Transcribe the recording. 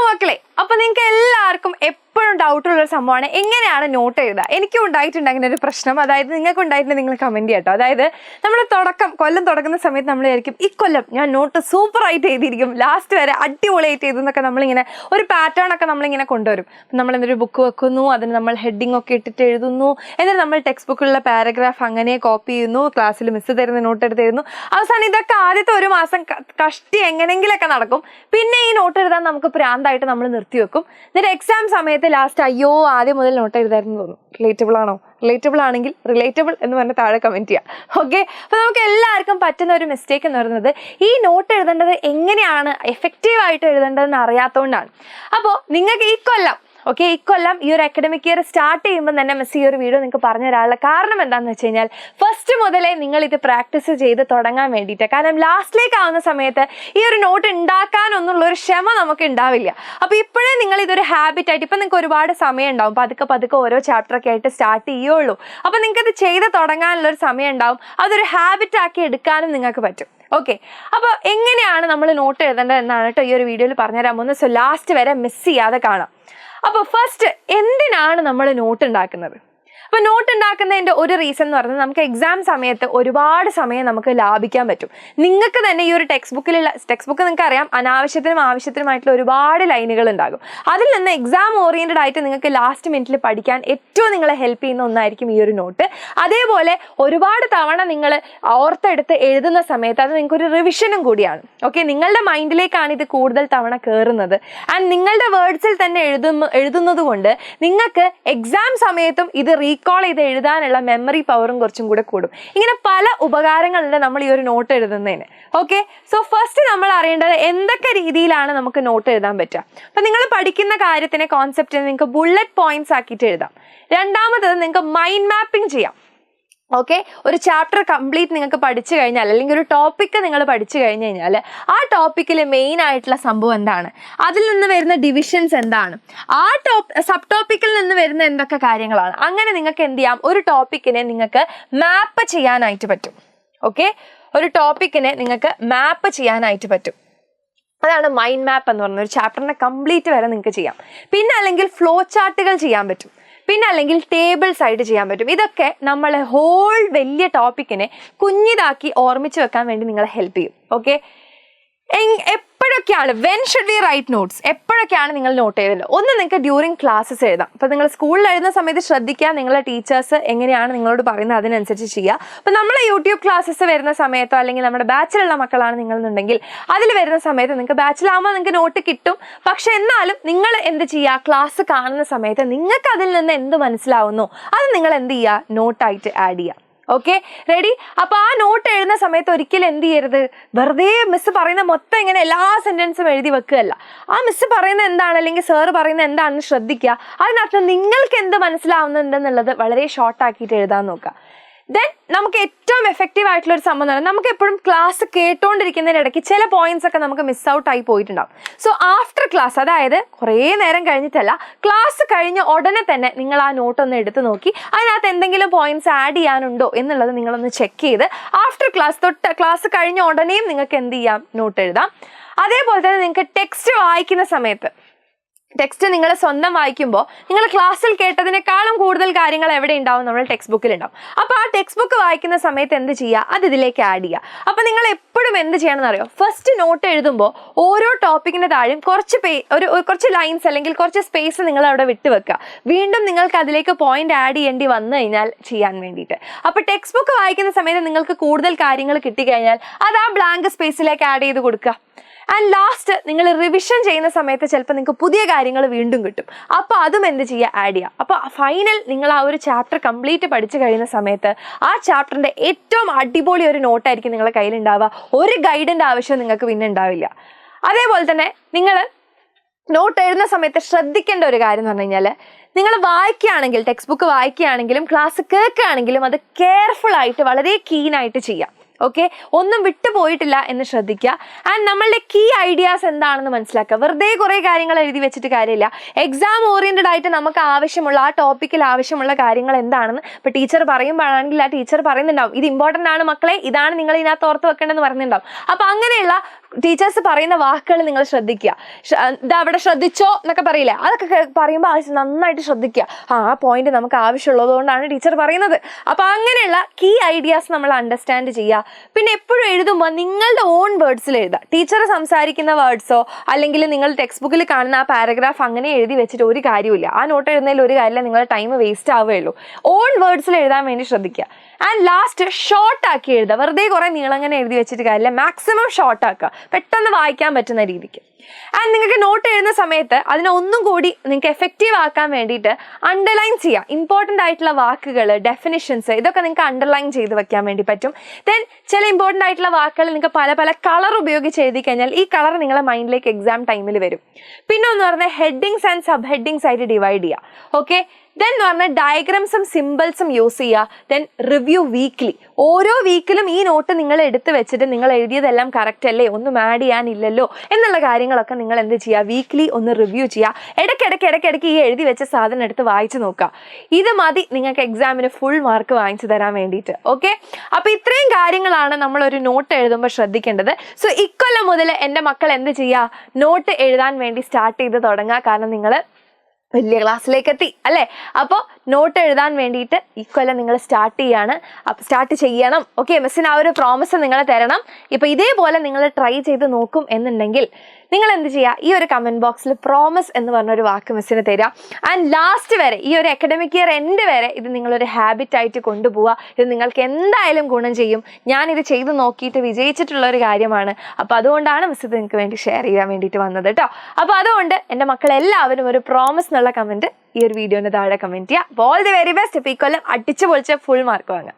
മക്കളെ, അപ്പൊ നിങ്ങൾക്ക് എല്ലാവർക്കും എപ്പോഴും ഡൗട്ടുള്ളൊരു സംഭവമാണ് എങ്ങനെയാണ് നോട്ട് എഴുതുക. എനിക്കും ഉണ്ടായിട്ടുണ്ട് അങ്ങനെ ഒരു പ്രശ്നം. അതായത് നിങ്ങൾക്ക് ഉണ്ടായിട്ടുണ്ട്, നിങ്ങൾ കമന്റ് ചെയ്യാട്ടോ. അതായത് നമ്മൾ കൊല്ലം തുടങ്ങുന്ന സമയത്ത് നമ്മൾ വിചാരിക്കും ഈ കൊല്ലം ഞാൻ നോട്ട് സൂപ്പറായിട്ട് എഴുതിയിരിക്കും, ലാസ്റ്റ് വരെ അടിപൊളിയായിട്ട് എഴുതുന്നൊക്കെ നമ്മളിങ്ങനെ ഒരു പാറ്റേൺ ഒക്കെ നമ്മളിങ്ങനെ കൊണ്ടുവരും. നമ്മൾ എന്തൊരു ബുക്ക് വെക്കുന്നു, അതിന് നമ്മൾ ഹെഡിങ് ഒക്കെ ഇട്ടിട്ട് എഴുതുന്നു, എന്നിട്ട് നമ്മൾ ടെക്സ്റ്റ് ബുക്കിലുള്ള പാരഗ്രാഫ് അങ്ങനെ കോപ്പി ചെയ്യുന്നു, ക്ലാസ്സിൽ മിസ് തരുന്ന നോട്ട് എടുത്ത് എഴുതുന്നു. അവസാനം ഇതൊക്കെ ആദ്യത്തെ ഒരു മാസം കഷ്ടി എങ്ങനെയെങ്കിലൊക്കെ നടക്കും. പിന്നെ ഈ നോട്ട് എഴുതാൻ നമുക്ക് പ്രാന്തായിട്ട് നമ്മൾ നിർത്തിവെക്കും. എന്നിട്ട് എക്സാം സമയത്ത് ലാസ്റ്റ് അയ്യോ ആദ്യം മുതൽ നോട്ട് എഴുതായിരുന്നു തോന്നും. റിലേറ്റബിൾ ആണോ? റിലേറ്റബിൾ ആണെങ്കിൽ റിലേറ്റബിൾ എന്ന് പറഞ്ഞ് താഴെ കമന്റ് ചെയ്യാം. ഓക്കെ, അപ്പോൾ നമുക്ക് എല്ലാവർക്കും പറ്റുന്ന ഒരു മിസ്റ്റേക്ക് എന്ന് പറയുന്നത് ഈ നോട്ട് എഴുതേണ്ടത് എങ്ങനെയാണ് എഫക്റ്റീവായിട്ട് എഴുതേണ്ടതെന്ന് അറിയാത്തതുകൊണ്ടാണ്. അപ്പോൾ നിങ്ങൾക്ക് ഈ കൊല്ലം ഈ ഒരു അക്കാഡമിക് ഇയർ സ്റ്റാർട്ട് ചെയ്യുമ്പോൾ തന്നെ മിസ് ഈ ഒരു വീഡിയോ നിങ്ങൾക്ക് പറഞ്ഞു തരാനുള്ള കാരണം എന്താണെന്ന് വെച്ച് കഴിഞ്ഞാൽ ഫസ്റ്റ് മുതലേ നിങ്ങൾ ഇത് പ്രാക്ടീസ് ചെയ്ത് തുടങ്ങാൻ വേണ്ടിയിട്ട്. കാരണം ലാസ്റ്റിലേക്ക് ആവുന്ന സമയത്ത് ഈ ഒരു നോട്ട് ഉണ്ടാക്കാനൊന്നുള്ള ഒരു ക്ഷമ നമുക്ക് ഉണ്ടാവില്ല. അപ്പോൾ ഇപ്പോഴേ നിങ്ങൾ ഇതൊരു ഹാബിറ്റ് ആയിട്ട്, ഇപ്പം നിങ്ങൾക്ക് ഒരുപാട് സമയം ഉണ്ടാവും, പതുക്കെ ഓരോ ചാപ്റ്ററൊക്കെ ആയിട്ട് സ്റ്റാർട്ട് ചെയ്യുള്ളൂ. അപ്പോൾ നിങ്ങൾക്ക് ഇത് ചെയ്ത് തുടങ്ങാനുള്ളൊരു സമയം ഉണ്ടാവും. അതൊരു ഹാബിറ്റ് ആക്കി എടുക്കാനും നിങ്ങൾക്ക് പറ്റും. ഓക്കെ, അപ്പോൾ എങ്ങനെയാണ് നമ്മൾ നോട്ട് എഴുതേണ്ടത് എന്നാണ് കേട്ടോ ഈ ഒരു വീഡിയോയിൽ പറഞ്ഞുതരാൻ പോകുന്നത്. സോ ലാസ്റ്റ് വരെ മിസ് ചെയ്യാതെ കാണാം. അപ്പോൾ ഫസ്റ്റ്, എന്തിനാണ് നമ്മൾ നോട്ട് ഉണ്ടാക്കുന്നത്? അപ്പോൾ നോട്ട് ഉണ്ടാക്കുന്നതിൻ്റെ ഒരു റീസൺ എന്ന് പറയുന്നത് നമുക്ക് എക്സാം സമയത്ത് ഒരുപാട് സമയം നമുക്ക് ലാഭിക്കാൻ പറ്റും. നിങ്ങൾക്ക് തന്നെ ഈ ഒരു ടെക്സ്റ്റ് ബുക്ക് നിങ്ങൾക്ക് അറിയാം, അനാവശ്യത്തിനും ആവശ്യത്തിനുമായിട്ടുള്ള ഒരുപാട് ലൈനുകൾ ഉണ്ടാകും. അതിൽ നിന്ന് എക്സാം ഓറിയൻറ്റഡ് ആയിട്ട് നിങ്ങൾക്ക് ലാസ്റ്റ് മിനിറ്റിൽ പഠിക്കാൻ ഏറ്റവും നിങ്ങളെ ഹെൽപ്പ് ചെയ്യുന്ന ഒന്നായിരിക്കും ഈ ഒരു നോട്ട്. അതേപോലെ ഒരുപാട് തവണ നിങ്ങൾ ഓർത്തെടുത്ത് എഴുതുന്ന സമയത്ത് അത് നിങ്ങൾക്കൊരു റിവിഷനും കൂടിയാണ്. ഓക്കെ, നിങ്ങളുടെ മൈൻഡിലേക്കാണ് ഇത് കൂടുതൽ തവണ കയറുന്നത്. ആൻഡ് നിങ്ങളുടെ വേർഡ്സിൽ തന്നെ എഴുതുന്നത് കൊണ്ട് നിങ്ങൾക്ക് എക്സാം സമയത്തും ഇത് റീകോൾ ചെയ്ത് എഴുതാനുള്ള മെമ്മറി പവറും കുറച്ചും കൂടെ കൂടും. ഇങ്ങനെ പല ഉപകാരങ്ങളുണ്ട് നമ്മൾ ഈ ഒരു നോട്ട് എഴുതുന്നതിന്. ഓക്കെ, സോ ഫസ്റ്റ് നമ്മൾ അറിയേണ്ടത് എന്തൊക്കെ രീതിയിലാണ് നമുക്ക് നോട്ട് എഴുതാൻ പറ്റുക. അപ്പം നിങ്ങൾ പഠിക്കുന്ന കാര്യത്തിനെ കോൺസെപ്റ്റിനെ നിങ്ങൾക്ക് ബുള്ളറ്റ് പോയിന്റ്സ് ആക്കിയിട്ട് എഴുതാം. രണ്ടാമത്തത് നിങ്ങൾക്ക് മൈൻഡ് മാപ്പിംഗ് ചെയ്യാം. ഓക്കെ, ഒരു ചാപ്റ്റർ കംപ്ലീറ്റ് നിങ്ങൾക്ക് പഠിച്ചു കഴിഞ്ഞാൽ, അല്ലെങ്കിൽ ഒരു ടോപ്പിക്ക് നിങ്ങൾ പഠിച്ചു കഴിഞ്ഞ് കഴിഞ്ഞാൽ ആ ടോപ്പിക്കിൽ മെയിൻ ആയിട്ടുള്ള സംഭവം എന്താണ്, അതിൽ നിന്ന് വരുന്ന ഡിവിഷൻസ് എന്താണ്, ആ സബ് ടോപ്പിക്കിൽ നിന്ന് വരുന്ന എന്തൊക്കെ കാര്യങ്ങളാണ്, അങ്ങനെ നിങ്ങൾക്ക് എന്ത് ചെയ്യാം, ഒരു ടോപ്പിക്കിനെ നിങ്ങൾക്ക് മാപ്പ് ചെയ്യാനായിട്ട് പറ്റും. ഓക്കെ, ഒരു ടോപ്പിക്കിനെ നിങ്ങൾക്ക് മാപ്പ് ചെയ്യാനായിട്ട് പറ്റും. അതാണ് മൈൻഡ് മാപ്പ് എന്ന് പറയുന്നത്. ഒരു ചാപ്റ്ററിനെ കംപ്ലീറ്റ് വരെ നിങ്ങൾക്ക് ചെയ്യാം. പിന്നെ അല്ലെങ്കിൽ ഫ്ലോ ചാർട്ടുകൾ ചെയ്യാൻ പറ്റും. പിന്നെ അല്ലെങ്കിൽ ടേബിൾസ് ആയിട്ട് ചെയ്യാൻ പറ്റും. ഇതൊക്കെ നമ്മളെ ഹോൾ വലിയ ടോപ്പിക്കിനെ കുഞ്ഞിതാക്കി ഓർമ്മിച്ച് വെക്കാൻ വേണ്ടി നിങ്ങളെ ഹെൽപ്പ് ചെയ്യും. ഓക്കെ, എപ്പോഴൊക്കെയാണ് when should we write notes, എപ്പോഴൊക്കെയാണ് നിങ്ങൾ നോട്ട് ചെയ്തല്ലോ? ഒന്ന്, നിങ്ങൾക്ക് ഡ്യൂറിങ് ക്ലാസ്സസ് എഴുതാം. അപ്പോൾ നിങ്ങൾ സ്കൂളിൽ എഴുതുന്ന സമയത്ത് ശ്രദ്ധിക്കുക, നിങ്ങളെ ടീച്ചേഴ്സ് എങ്ങനെയാണ് നിങ്ങളോട് പറയുന്നത് അതിനനുസരിച്ച് ചെയ്യുക. അപ്പോൾ നമ്മളെ യൂട്യൂബ് ക്ലാസ്സസ് വരുന്ന സമയത്തോ അല്ലെങ്കിൽ നമ്മുടെ ബാച്ചിലുള്ള മക്കളാണ് നിങ്ങളെന്നുണ്ടെങ്കിൽ അതിൽ വരുന്ന സമയത്ത് നിങ്ങൾക്ക് ബാച്ചിലാകുമ്പോൾ നിങ്ങൾക്ക് നോട്ട് കിട്ടും. പക്ഷെ എന്നാലും നിങ്ങൾ എന്ത് ചെയ്യുക, ക്ലാസ് കാണുന്ന സമയത്ത് നിങ്ങൾക്ക് അതിൽ നിന്ന് എന്ത് മനസ്സിലാവുന്നു അത് നിങ്ങൾ എന്ത് ചെയ്യുക, നോട്ടായിട്ട് ആഡ് ചെയ്യുക. Okay, ready? അപ്പോൾ ആ നോട്ട് എഴുതുന്ന സമയത്ത് ഒരിക്കലും എന്ത് ചെയ്യരുത്, വെറുതെ മിസ് പറയുന്ന മൊത്തം ഇങ്ങനെ എല്ലാ സെൻറ്റൻസും എഴുതി വെക്കുകയല്ല. ആ മിസ് പറയുന്നത് എന്താണ് അല്ലെങ്കിൽ സാറ് പറയുന്നത് എന്താണെന്ന് ശ്രദ്ധിക്കുക. അതിനകത്ത് നിങ്ങൾക്ക് എന്ത് മനസ്സിലാവുന്നുണ്ടെന്നുള്ളത് വളരെ ഷോർട്ടാക്കിയിട്ട് എഴുതാൻ നോക്കുക. ദെൻ നമുക്ക് ഏറ്റവും എഫക്റ്റീവ് ആയിട്ടുള്ള ഒരു സംഭവം, നമുക്ക് എപ്പോഴും ക്ലാസ് കേട്ടോണ്ടിരിക്കുന്നതിനിടയ്ക്ക് ചില പോയിന്റ്സ് ഒക്കെ നമുക്ക് മിസ് ഔട്ട് ആയി പോയിട്ടുണ്ടാവും. സോ ആഫ്റ്റർ ക്ലാസ്, അതായത് കുറേ നേരം കഴിഞ്ഞിട്ടല്ല, ക്ലാസ് കഴിഞ്ഞ ഉടനെ തന്നെ നിങ്ങൾ ആ നോട്ട് ഒന്ന് എടുത്ത് നോക്കി അതിനകത്ത് എന്തെങ്കിലും പോയിന്റ്സ് ആഡ് ചെയ്യാനുണ്ടോ എന്നുള്ളത് നിങ്ങളൊന്ന് ചെക്ക് ചെയ്ത് ആഫ്റ്റർ ക്ലാസ് കഴിഞ്ഞ ഉടനെയും നിങ്ങൾക്ക് എന്ത് ചെയ്യാം, നോട്ട് എഴുതാം. അതേപോലെ തന്നെ നിങ്ങൾക്ക് ടെക്സ്റ്റ് വായിക്കുന്ന സമയത്ത്, ടെക്സ്റ്റ് നിങ്ങൾ സ്വന്തം വായിക്കുമ്പോൾ നിങ്ങൾ ക്ലാസ്സിൽ കേട്ടതിനേക്കാളും കൂടുതൽ കാര്യങ്ങൾ എവിടെ ഉണ്ടാവും, നമ്മൾ ടെക്സ്റ്റ് ബുക്കിൽ ഉണ്ടാവും. അപ്പോൾ ആ ടെക്സ്റ്റ് ബുക്ക് വായിക്കുന്ന സമയത്ത് എന്ത് ചെയ്യുക, അത് ഇതിലേക്ക് ആഡ് ചെയ്യുക. അപ്പോൾ നിങ്ങൾ എപ്പോഴും എന്ത് ചെയ്യണമെന്ന് അറിയോ, ഫസ്റ്റ് നോട്ട് എഴുതുമ്പോൾ ഓരോ ടോപ്പിക്കിൻ്റെ താഴെയും കുറച്ച് ലൈൻസ് അല്ലെങ്കിൽ കുറച്ച് സ്പേസ് നിങ്ങൾ അവിടെ വിട്ട് വെക്കുക. വീണ്ടും നിങ്ങൾക്ക് അതിലേക്ക് പോയിന്റ് ആഡ് ചെയ്യേണ്ടി വന്നു കഴിഞ്ഞാൽ ചെയ്യാൻ വേണ്ടിയിട്ട്. അപ്പോൾ ടെക്സ്റ്റ് ബുക്ക് വായിക്കുന്ന സമയത്ത് നിങ്ങൾക്ക് കൂടുതൽ കാര്യങ്ങൾ കിട്ടിക്കഴിഞ്ഞാൽ അത് ആ ബ്ലാങ്ക് സ്പേസിലേക്ക് ആഡ് ചെയ്ത് കൊടുക്കുക. ആൻഡ് ലാസ്റ്റ് നിങ്ങൾ റിവിഷൻ ചെയ്യുന്ന സമയത്ത് ചിലപ്പോൾ നിങ്ങൾക്ക് പുതിയ കാര്യങ്ങൾ വീണ്ടും കിട്ടും. അപ്പോൾ അതും എന്ത് ചെയ്യുക, ആഡ് ചെയ്യുക. അപ്പോൾ ഫൈനൽ നിങ്ങൾ ആ ഒരു ചാപ്റ്റർ കംപ്ലീറ്റ് പഠിച്ചു കഴിയുന്ന സമയത്ത് ആ ചാപ്റ്ററിൻ്റെ ഏറ്റവും അടിപൊളി ഒരു നോട്ടായിരിക്കും നിങ്ങളുടെ കയ്യിലുണ്ടാവുക. ഒരു ഗൈഡിൻ്റെ ആവശ്യം നിങ്ങൾക്ക് പിന്നെ ഉണ്ടാവില്ല. അതേപോലെ തന്നെ നിങ്ങൾ നോട്ട് എഴുതുന്ന സമയത്ത് ശ്രദ്ധിക്കേണ്ട ഒരു കാര്യം എന്ന് പറഞ്ഞു കഴിഞ്ഞാൽ, നിങ്ങൾ വായിക്കുകയാണെങ്കിൽ, ടെക്സ്റ്റ് ബുക്ക് വായിക്കുകയാണെങ്കിലും ക്ലാസ് കേൾക്കുകയാണെങ്കിലും അത് കെയർഫുൾ ആയിട്ട് വളരെ കീനായിട്ട് ചെയ്യാം. ഓക്കെ, ഒന്നും വിട്ടുപോയിട്ടില്ല എന്ന് ശ്രദ്ധിക്കുക. ആൻഡ് നമ്മളുടെ കീ ഐഡിയാസ് എന്താണെന്ന് മനസ്സിലാക്കുക. വെറുതെ കുറേ കാര്യങ്ങൾ എഴുതി വെച്ചിട്ട് കാര്യമില്ല. എക്സാം ഓറിയൻറ്റഡ് ആയിട്ട് നമുക്ക് ആവശ്യമുള്ള ആ ടോപ്പിക്കിൽ ആവശ്യമുള്ള കാര്യങ്ങൾ എന്താണെന്ന് ഇപ്പോൾ ടീച്ചർ പറയുമ്പോഴാണെങ്കിൽ ആ ടീച്ചർ പറയുന്നുണ്ടാവും, ഇത് ഇമ്പോർട്ടൻ്റ് ആണ് മക്കളെ, ഇതാണ് നിങ്ങൾ ഇതിനകത്ത് ഓർത്ത് വെക്കേണ്ടതെന്ന് പറയുന്നുണ്ടാവും. അപ്പോൾ അങ്ങനെയുള്ള ടീച്ചേഴ്സ് പറയുന്ന വാക്കുകൾ നിങ്ങൾ ശ്രദ്ധിക്കുക. ഇതാ അവിടെ ശ്രദ്ധിച്ചോ എന്നൊക്കെ പറയില്ലേ, അതൊക്കെ പറയുമ്പോൾ നന്നായിട്ട് ശ്രദ്ധിക്കുക. ആ പോയിന്റ് നമുക്ക് ആവശ്യമുള്ളത് കൊണ്ടാണ് ടീച്ചർ പറയുന്നത്. അപ്പൊ അങ്ങനെയുള്ള കീ ഐഡിയാസ് നമ്മൾ അണ്ടർസ്റ്റാൻഡ് ചെയ്യുക. പിന്നെ എപ്പോഴും എഴുതുമ്പോൾ നിങ്ങളുടെ ഓൺ വേർഡ്സിൽ എഴുതുക. ടീച്ചർ സംസാരിക്കുന്ന വേർഡ്സോ അല്ലെങ്കിൽ നിങ്ങൾ ടെക്സ്റ്റ് ബുക്കിൽ കാണുന്ന ആ പാരഗ്രാഫ് അങ്ങനെ എഴുതി വെച്ചിട്ട് ഒരു കാര്യമില്ല. ആ നോട്ട് എഴുതുന്നതിൽ ഒരു കാര്യമില്ല, നിങ്ങളുടെ ടൈം വേസ്റ്റ് ആവുകയുള്ളൂ. ഓൺ വേർഡ്സിൽ എഴുതാൻ വേണ്ടി ശ്രദ്ധിക്കുക. ആൻഡ് ലാസ്റ്റ് ഷോർട്ട് ആക്കി എഴുതുക. വെറുതെ കുറെ നീളങ്ങനെ എഴുതി വെച്ചിട്ട് കാര്യമില്ല, മാക്സിമം ഷോർട്ട് ആക്കുക, പെട്ടെന്ന് വായിക്കാൻ പറ്റുന്ന രീതിക്ക്. ആൻഡ് നിങ്ങൾക്ക് നോട്ട് എഴുതുന്ന സമയത്ത് അതിനെ ഒന്നും കൂടി നിങ്ങൾക്ക് എഫക്റ്റീവ് ആക്കാൻ വേണ്ടിയിട്ട് അണ്ടർലൈൻ ചെയ്യുക. ഇമ്പോർട്ടൻ്റ് ആയിട്ടുള്ള വാക്കുകൾ, ഡെഫിനിഷൻസ്, ഇതൊക്കെ നിങ്ങൾക്ക് അണ്ടർലൈൻ ചെയ്ത് വെക്കാൻ വേണ്ടി പറ്റും. ദെൻ ചില ഇമ്പോർട്ടൻ്റ് ആയിട്ടുള്ള വാക്കുകൾ നിങ്ങൾക്ക് പല പല കളർ ഉപയോഗിച്ച് എഴുതി കഴിഞ്ഞാൽ ഈ കളർ നിങ്ങളുടെ മൈൻഡിലേക്ക് എക്സാം ടൈമിൽ വരും. പിന്നെ ഒന്ന് പറഞ്ഞാൽ ഹെഡിങ്സ് ആൻഡ് സബ് ഹെഡിങ്സ് ആയിട്ട് ഡിവൈഡ് ചെയ്യുക. ഓക്കെ, ദെൻ എന്ന് പറഞ്ഞാൽ ഡയഗ്രാംസും സിമ്പിൾസും യൂസ് ചെയ്യുക. Then review weekly. ഓരോ വീക്കിലും ഈ നോട്ട് നിങ്ങൾ എടുത്ത് വെച്ചിട്ട് നിങ്ങൾ എഴുതിയതെല്ലാം കറക്റ്റ് അല്ലേ, ഒന്നും ആഡ് ചെയ്യാനില്ലല്ലോ എന്നുള്ള കാര്യങ്ങളൊക്കെ നിങ്ങൾ എന്ത് ചെയ്യുക, വീക്ക്ലി ഒന്ന് റിവ്യൂ ചെയ്യുക. ഇടയ്ക്കിടയ്ക്ക് ഈ എഴുതി വെച്ച സാധനം എടുത്ത് വായിച്ചു നോക്കുക. ഇത് മതി നിങ്ങൾക്ക് എക്സാമിന് ഫുൾ മാർക്ക് വാങ്ങിച്ചു തരാൻ വേണ്ടിയിട്ട്. ഓക്കെ, അപ്പോൾ ഇത്രയും കാര്യങ്ങളാണ് നമ്മളൊരു നോട്ട് എഴുതുമ്പോൾ ശ്രദ്ധിക്കേണ്ടത്. സോ ഇക്കൊല്ലം മുതൽ എൻ്റെ മക്കൾ എന്ത് ചെയ്യുക, നോട്ട് എഴുതാൻ വേണ്ടി സ്റ്റാർട്ട് ചെയ്ത് തുടങ്ങുക. കാരണം നിങ്ങൾ വലിയ ക്ലാസ്സിലേക്ക് എത്തി അല്ലേ. അപ്പോൾ നോട്ട് എഴുതാൻ വേണ്ടിയിട്ട് ഇക്കൊല്ലം നിങ്ങൾ സ്റ്റാർട്ട് ചെയ്യണം. ഓക്കെ, മിസ്സിന് ആ ഒരു പ്രോമിസ് നിങ്ങൾ തരണം. ഇപ്പോൾ ഇതേപോലെ നിങ്ങൾ ട്രൈ ചെയ്ത് നോക്കും എന്നുണ്ടെങ്കിൽ നിങ്ങൾ എന്ത് ചെയ്യുക, ഈ ഒരു കമൻറ്റ് ബോക്സിൽ പ്രോമിസ് എന്ന് പറഞ്ഞൊരു വാക്ക് മിസ്സിന് തരിക. ആൻഡ് ലാസ്റ്റ് വരെ, ഈ ഒരു അക്കാഡമിക് ഇയർ എൻഡ് വരെ ഇത് നിങ്ങളൊരു ഹാബിറ്റായിട്ട് കൊണ്ടുപോവുക. ഇത് നിങ്ങൾക്ക് എന്തായാലും ഗുണം ചെയ്യും. ഞാനിത് ചെയ്ത് നോക്കിയിട്ട് വിജയിച്ചിട്ടുള്ള ഒരു കാര്യമാണ്. അപ്പോൾ അതുകൊണ്ടാണ് മിസ് ഇത് നിങ്ങൾക്ക് വേണ്ടി ഷെയർ ചെയ്യാൻ വേണ്ടിയിട്ട് വന്നത് കേട്ടോ. അപ്പോൾ അതുകൊണ്ട് എൻ്റെ മക്കളെല്ലാവരും ഒരു പ്രോമിസ് എന്നുള്ള കമൻറ്റ് ഈ ഒരു വീഡിയോന് താഴെ കമൻറ്റ് ചെയ്യുക. All the very best. ഇപ്പോൾ ഈ കൊല്ലം അടിച്ചു പൊളിച്ച ഫുൾ മാർക്ക് വാങ്ങാം.